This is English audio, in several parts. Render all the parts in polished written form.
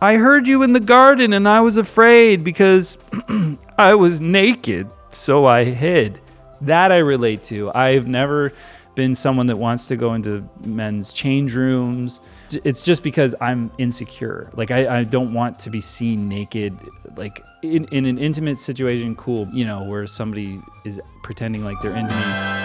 I heard you in the garden and I was afraid because I was naked, so I hid. That I relate to. I've never been someone that wants to go into men's change rooms. It's just because I'm insecure. Like I don't want to be seen naked, like in an intimate situation, cool, where somebody is pretending like they're into me.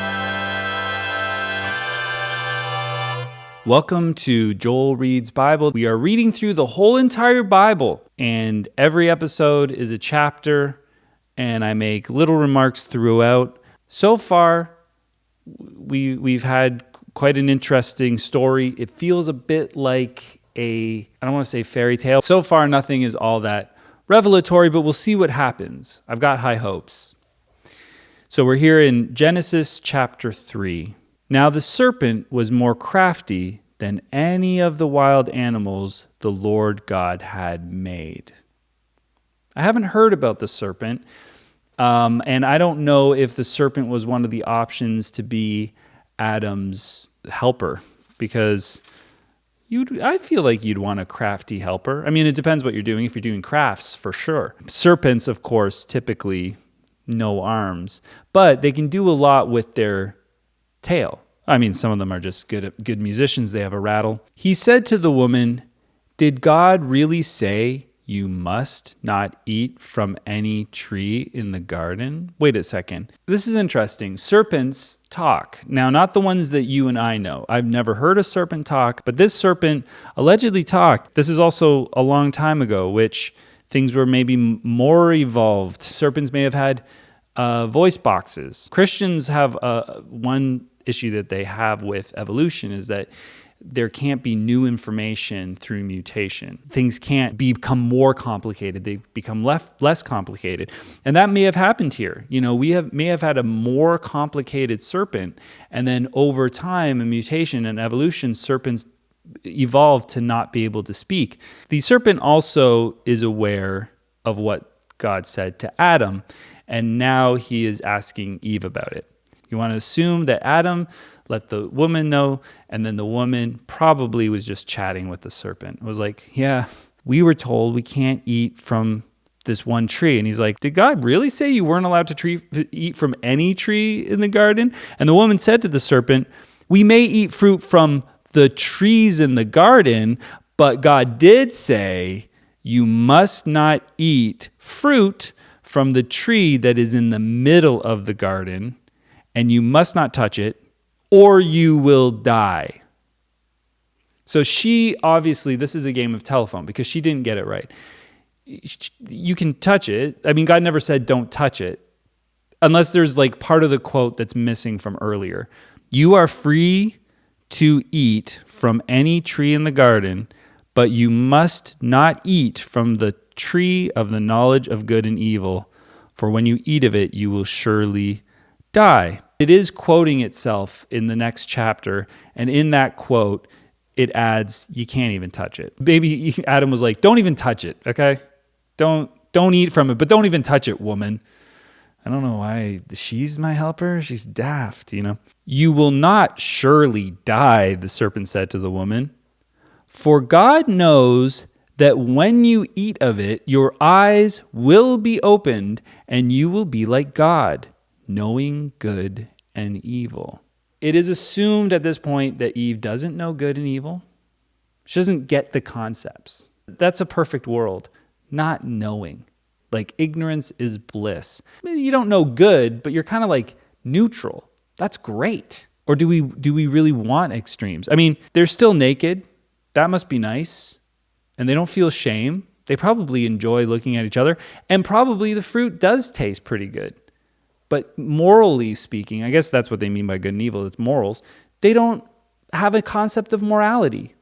Welcome to Joel Reads Bible. We are reading through the whole entire Bible, and every episode is a chapter, and I make little remarks throughout. So far, we've had quite an interesting story. It feels a bit like I don't want to say fairy tale. So far, nothing is all that revelatory, but we'll see what happens. I've got high hopes. So we're here in Genesis chapter 3. Now the serpent was more crafty than any of the wild animals the Lord God had made. I haven't heard about the serpent, and I don't know if the serpent was one of the options to be Adam's helper, because I feel like you'd want a crafty helper. I mean, it depends what you're doing. If you're doing crafts, for sure. Serpents, of course, typically no arms, but they can do a lot with their tail. I mean, some of them are just good musicians. They have a rattle. He said to the woman, "Did God really say you must not eat from any tree in the garden?" Wait a second. This is interesting. Serpents talk. Now, not the ones that you and I know. I've never heard a serpent talk, but this serpent allegedly talked. This is also a long time ago, which things were maybe more evolved. Serpents may have had voice boxes. Christians have one issue that they have with evolution is that there can't be new information through mutation. Things can't become more complicated. They become less complicated. And that may have happened here. We may have had a more complicated serpent, and then over time, a mutation and evolution, serpents evolved to not be able to speak. The serpent also is aware of what God said to Adam, and now he is asking Eve about it. You want to assume that Adam let the woman know, and then the woman probably was just chatting with the serpent. It was like, yeah, we were told we can't eat from this one tree. And he's like, did God really say you weren't allowed to eat from any tree in the garden? And the woman said to the serpent, we may eat fruit from the trees in the garden, but God did say you must not eat fruit from the tree that is in the middle of the garden, and you must not touch it, or you will die. So she, obviously, this is a game of telephone because she didn't get it right. You can touch it. I mean, God never said don't touch it, unless there's like part of the quote that's missing from earlier. You are free to eat from any tree in the garden, but you must not eat from the tree of the knowledge of good and evil, for when you eat of it, you will surely die. It is quoting itself in the next chapter, and in that quote, it adds, you can't even touch it. Maybe Adam was like, don't even touch it, okay? Don't eat from it, but don't even touch it, woman. I don't know why she's my helper. She's daft, You will not surely die, the serpent said to the woman, for God knows that when you eat of it, your eyes will be opened, and you will be like God, knowing good and evil. It is assumed at this point that Eve doesn't know good and evil. She doesn't get the concepts. That's a perfect world, not knowing. Like ignorance is bliss. You don't know good, but you're kind of like neutral. That's great. Or do we really want extremes? I mean, they're still naked. That must be nice. And they don't feel shame. They probably enjoy looking at each other. And probably the fruit does taste pretty good. But morally speaking, I guess that's what they mean by good and evil. It's morals. They don't have a concept of morality.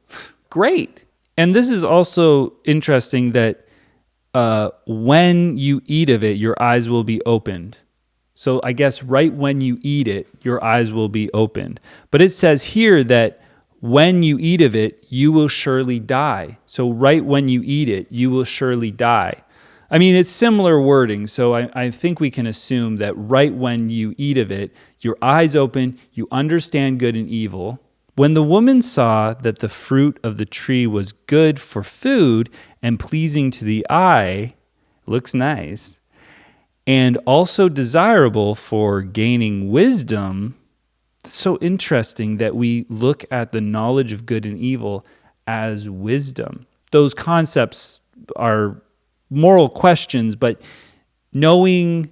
Great. And this is also interesting that when you eat of it, your eyes will be opened. So I guess right when you eat it, your eyes will be opened. But it says here that when you eat of it, you will surely die. So right when you eat it, you will surely die. I mean, it's similar wording, so I think we can assume that right when you eat of it, your eyes open, you understand good and evil. When the woman saw that the fruit of the tree was good for food and pleasing to the eye, looks nice, and also desirable for gaining wisdom. It's so interesting that we look at the knowledge of good and evil as wisdom. Those concepts are moral questions, but knowing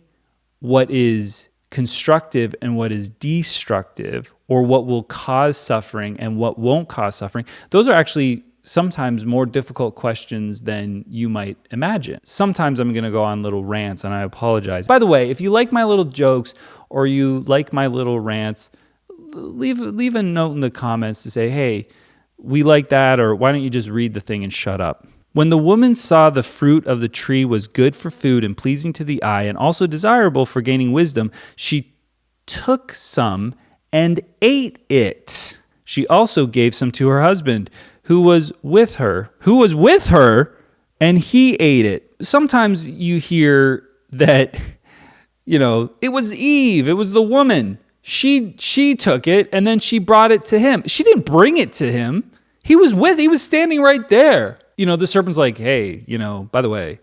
what is constructive and what is destructive, or what will cause suffering and what won't cause suffering, those are actually sometimes more difficult questions than you might imagine. Sometimes I'm going to go on little rants, and I apologize. By the way, if you like my little jokes or you like my little rants, leave a note in the comments to say, hey, we like that, or why don't you just read the thing and shut up? When the woman saw the fruit of the tree was good for food and pleasing to the eye and also desirable for gaining wisdom, she took some and ate it. She also gave some to her husband who was with her, and he ate it. Sometimes you hear that, it was Eve, it was the woman. She took it and then she brought it to him. She didn't bring it to him. He was standing right there. The serpent's like, hey, by the way,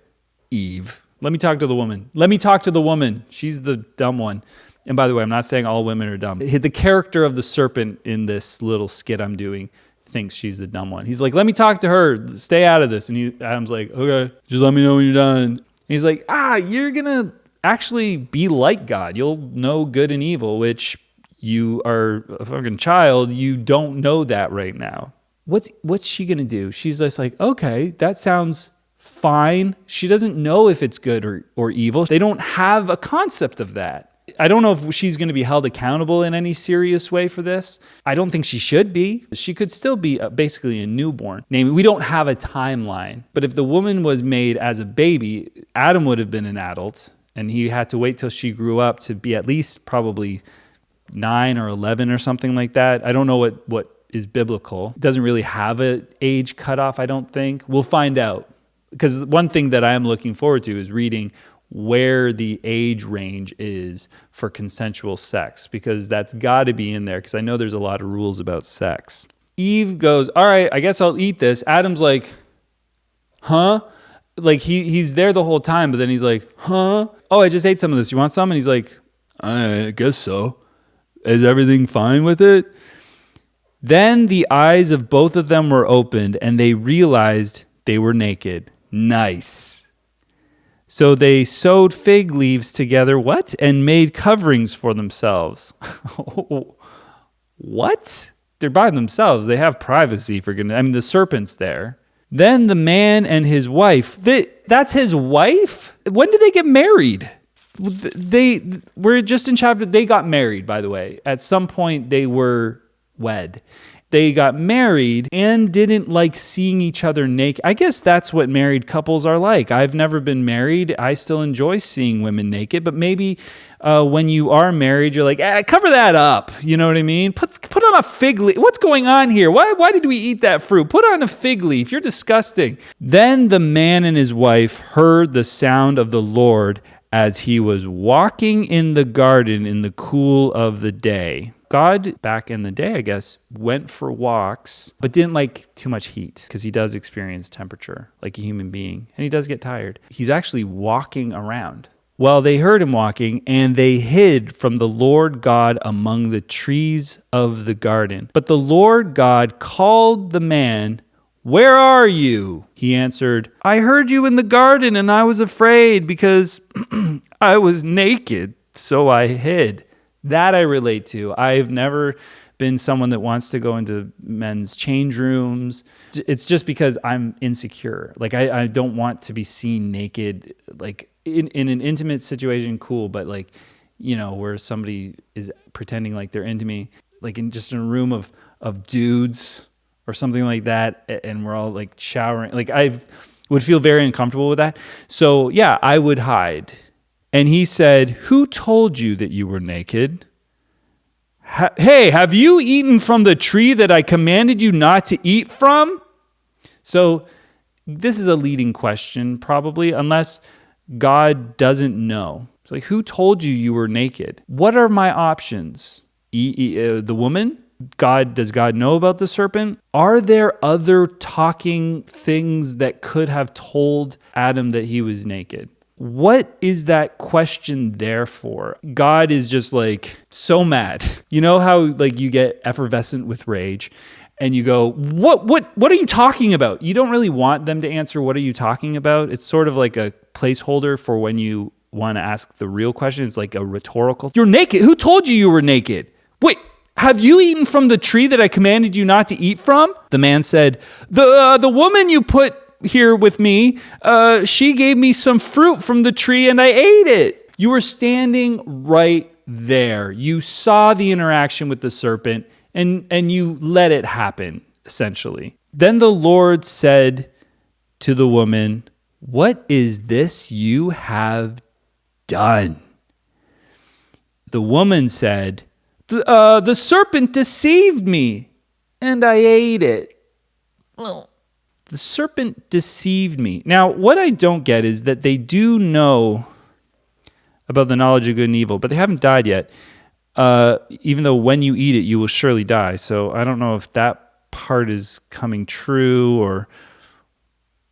Eve, let me talk to the woman. She's the dumb one. And by the way, I'm not saying all women are dumb. The character of the serpent in this little skit I'm doing thinks she's the dumb one. He's like, let me talk to her. Stay out of this. And Adam's like, okay, just let me know when you're done. And he's like, you're going to actually be like God. You'll know good and evil, which you are a fucking child. You don't know that right now. What's she going to do? She's just like, okay, that sounds fine. She doesn't know if it's good or evil. They don't have a concept of that. I don't know if she's going to be held accountable in any serious way for this. I don't think she should be. She could still be basically a newborn. Namely, we don't have a timeline. But if the woman was made as a baby, Adam would have been an adult, and he had to wait till she grew up to be at least probably 9 or 11 or something like that. I don't know what is biblical. It doesn't really have an age cutoff, I don't think. We'll find out. Because one thing that I am looking forward to is reading where the age range is for consensual sex, because that's got to be in there, because I know there's a lot of rules about sex. Eve goes, all right, I guess I'll eat this. Adam's like, huh? Like he's there the whole time, but then he's like, huh? Oh, I just ate some of this. You want some? And he's like, I guess so. Is everything fine with it? Then the eyes of both of them were opened, and they realized they were naked. Nice. So they sewed fig leaves together, and made coverings for themselves. What? They're by themselves. They have privacy, for goodness. I mean, the serpent's there. Then the man and his wife. That's his wife? When did they get married? We're just in chapter. They got married, by the way. At some point, they were wed. They got married and didn't like seeing each other naked. I guess that's what married couples are like. I've never been married. I still enjoy seeing women naked, but maybe when you are married, you're like, cover that up. You know what I mean? Put on a fig leaf. What's going on here? Why did we eat that fruit? Put on a fig leaf. You're disgusting. Then the man and his wife heard the sound of the Lord as he was walking in the garden in the cool of the day. God, back in the day, I guess, went for walks, but didn't like too much heat, because he does experience temperature like a human being, and he does get tired. He's actually walking around. Well, they heard him walking, and they hid from the Lord God among the trees of the garden. But the Lord God called the man, "Where are you?" He answered, "I heard you in the garden, and I was afraid because I was naked, so I hid." That I relate to. I've never been someone that wants to go into men's change rooms. It's just because I'm insecure. Like I don't want to be seen naked, like in an intimate situation, cool. But like, where somebody is pretending like they're into me, like in a room of dudes or something like that. And we're all like showering. Like I would feel very uncomfortable with that. So yeah, I would hide. And he said, "Who told you that you were naked? Hey, have you eaten from the tree that I commanded you not to eat from?" So this is a leading question, probably, unless God doesn't know. It's like, who told you were naked? What are my options? The woman? Does God know about the serpent? Are there other talking things that could have told Adam that he was naked? What is that question there for? God is just like so mad. You know how like you get effervescent with rage and you go, what are you talking about? You don't really want them to answer, what are you talking about? It's sort of like a placeholder for when you want to ask the real question. It's like a rhetorical. You're naked. Who told you were naked? Wait, have you eaten from the tree that I commanded you not to eat from? The man said, the woman you put here with me, she gave me some fruit from the tree and I ate it. You were standing right there. You saw the interaction with the serpent and you let it happen, essentially. Then the Lord said to the woman, what is this you have done? The woman said, the serpent deceived me and I ate it. Well, the serpent deceived me. Now, what I don't get is that they do know about the knowledge of good and evil, but they haven't died yet. Even though when you eat it, you will surely die. So I don't know if that part is coming true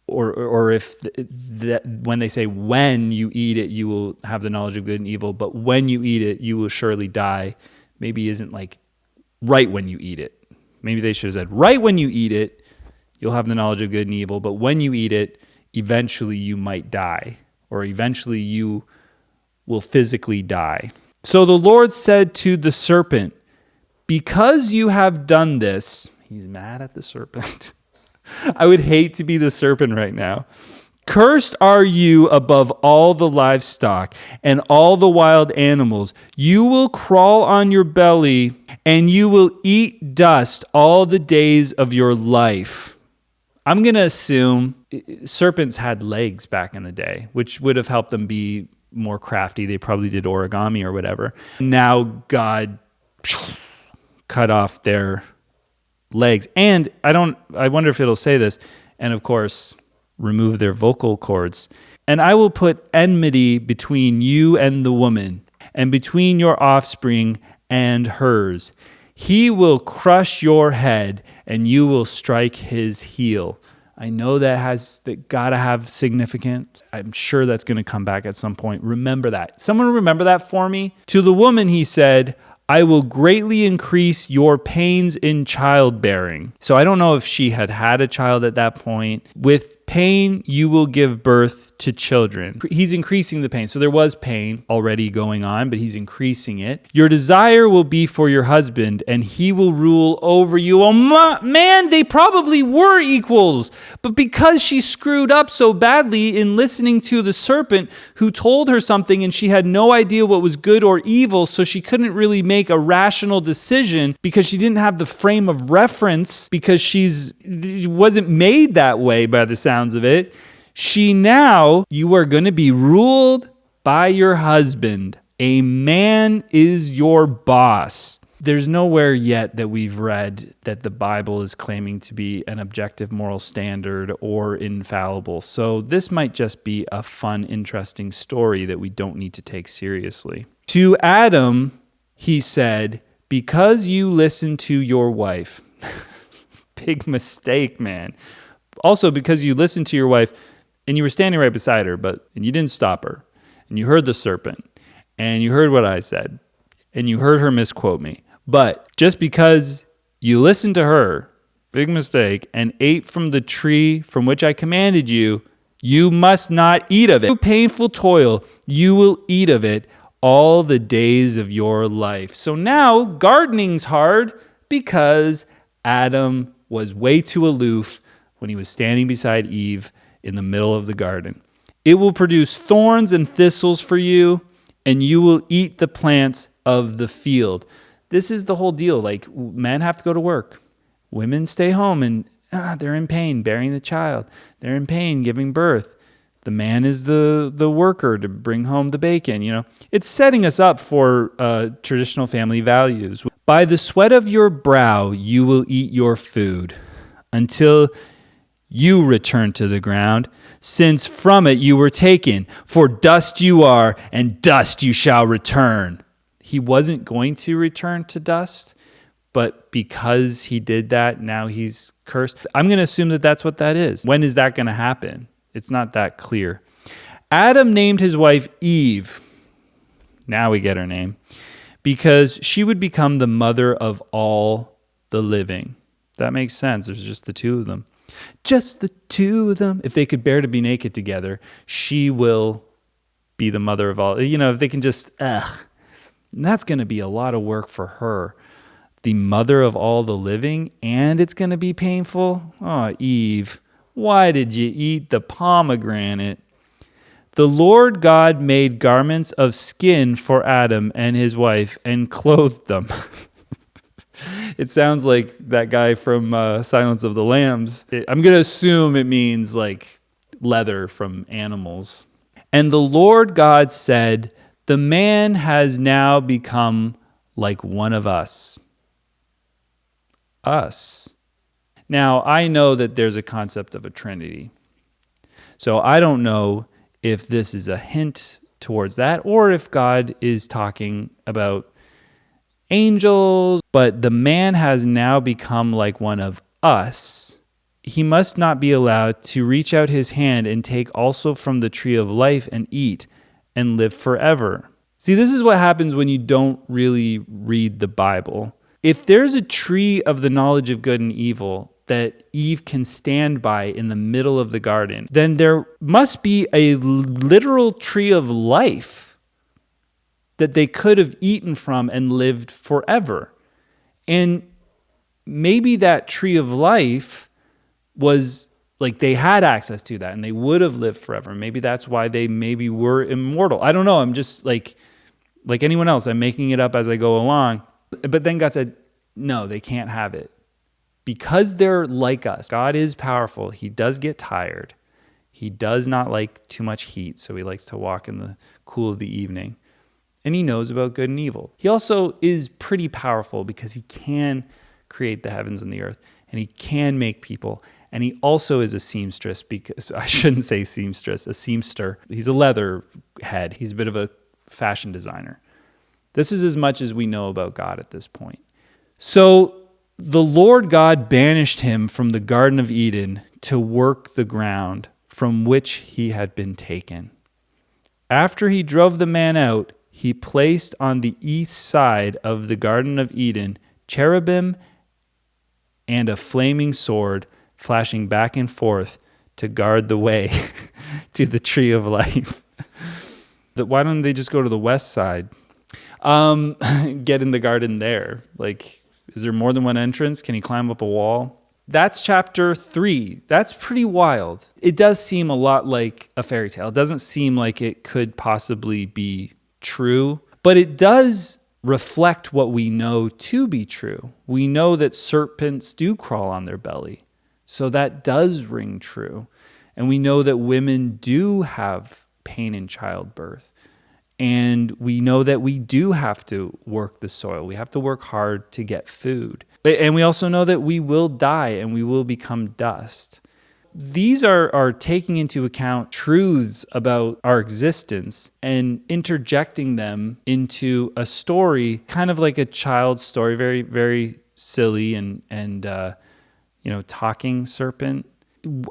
or if that when they say when you eat it, you will have the knowledge of good and evil, but when you eat it, you will surely die. Maybe isn't like right when you eat it. Maybe they should have said right when you eat it, you'll have the knowledge of good and evil, but when you eat it, eventually you might die, or eventually you will physically die. So the Lord said to the serpent, because you have done this, he's mad at the serpent. I would hate to be the serpent right now. Cursed are you above all the livestock and all the wild animals. You will crawl on your belly and you will eat dust all the days of your life. I'm going to assume serpents had legs back in the day, which would have helped them be more crafty. They probably did origami or whatever. Now God cut off their legs. And I wonder if it'll say this. And of course, remove their vocal cords. And I will put enmity between you and the woman, and between your offspring and hers. He will crush your head, and you will strike his heel. I know that gotta have significance. I'm sure that's going to come back at some point. Remember that. Someone remember that for me. To the woman, he said, I will greatly increase your pains in childbearing. So I don't know if she had a child at that point. With pain, you will give birth to children. He's increasing the pain. So there was pain already going on, but he's increasing it. Your desire will be for your husband, and he will rule over you. Oh, man, they probably were equals. But because she screwed up so badly in listening to the serpent who told her something, and she had no idea what was good or evil, so she couldn't really make a rational decision because she didn't have the frame of reference, because she wasn't made that way by the sounds of it. You are going to be ruled by your husband. A man is your boss. There's nowhere yet that we've read that the Bible is claiming to be an objective moral standard or infallible. So this might just be a fun, interesting story that we don't need to take seriously. To Adam, he said, because you listened to your wife. Big mistake, man. Also, because you listened to your wife and you were standing right beside her, and you didn't stop her, and you heard the serpent, and you heard what I said, and you heard her misquote me. But just because you listened to her, big mistake, and ate from the tree from which I commanded you, you must not eat of it. Through painful toil, you will eat of it all the days of your life. So now gardening's hard because Adam was way too aloof when he was standing beside Eve in the middle of the garden. It will produce thorns and thistles for you, and you will eat the plants of the field. This is the whole deal. Like, men have to go to work. Women stay home and they're in pain bearing the child. They're in pain giving birth. The man is the worker to bring home the bacon. You know, it's setting us up for traditional family values. By the sweat of your brow, you will eat your food until you return to the ground, since from it you were taken. For dust you are, and dust you shall return. He wasn't going to return to dust, but because he did that, now he's cursed. I'm going to assume that that's what that is. When is that going to happen? It's not that clear. Adam named his wife Eve. Now we get her name. Because she would become the mother of all the living. That makes sense. There's just the two of them. Just the two of them. If they could bear to be naked together, she will be the mother of all. If they can just, that's going to be a lot of work for her. The mother of all the living, and it's going to be painful. Oh, Eve, why did you eat the pomegranate? The Lord God made garments of skin for Adam and his wife and clothed them. It sounds like that guy from Silence of the Lambs. I'm going to assume it means like leather from animals. And the Lord God said, the man has now become like one of us. Us. Now, I know that there's a concept of a Trinity. So I don't know if this is a hint towards that or if God is talking about angels, but the man has now become like one of us. He must not be allowed to reach out his hand and take also from the tree of life and eat and live forever. See, this is what happens when you don't really read the Bible. If there's a tree of the knowledge of good and evil that Eve can stand by in the middle of the garden, then there must be a literal tree of life that they could have eaten from and lived forever. And maybe that tree of life was like they had access to that and they would have lived forever. Maybe that's why they maybe were immortal. I don't know. I'm just like anyone else. I'm making it up as I go along. But then God said, no, they can't have it. Because they're like us. God is powerful. He does get tired. He does not like too much heat, so he likes to walk in the cool of the evening. And he knows about good and evil. He also is pretty powerful because he can create the heavens and the earth, and he can make people. And he also is a seamstress, because I shouldn't say seamstress, a seamster. He's a leather head. He's a bit of a fashion designer. This is as much as we know about God at this point. So the Lord God banished him from the Garden of Eden to work the ground from which he had been taken. After he drove the man out, he placed on the east side of the Garden of Eden cherubim and a flaming sword flashing back and forth to guard the way to the tree of life. Why don't they just go to the west side? Get in the garden there. Like, is there more than one entrance? Can he climb up a wall? That's chapter 3. That's pretty wild. It does seem a lot like a fairy tale. It doesn't seem like it could possibly be true, but it does reflect what we know to be true. We know that serpents do crawl on their belly. So that does ring true. And we know that women do have pain in childbirth. And we know that we do have to work the soil. We have to work hard to get food. And we also know that we will die and we will become dust. These are taking into account truths about our existence and interjecting them into a story, kind of like a child's story, very, very silly and talking serpent.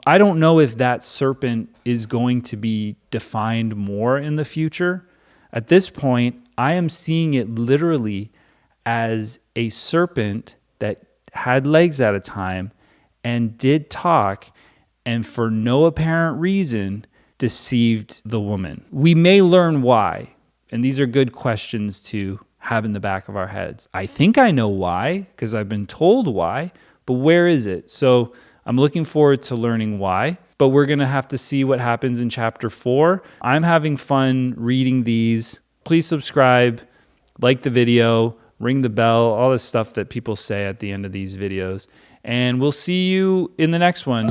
I don't know if that serpent is going to be defined more in the future. At this point, I am seeing it literally as a serpent that had legs at a time and did talk, and for no apparent reason deceived the woman. We may learn why, and these are good questions to have in the back of our heads. I think I know why, because I've been told why, but where is it? So I'm looking forward to learning why, but we're going to have to see what happens in chapter 4. I'm having fun reading these. Please subscribe, like the video, ring the bell, all this stuff that people say at the end of these videos. And we'll see you in the next one.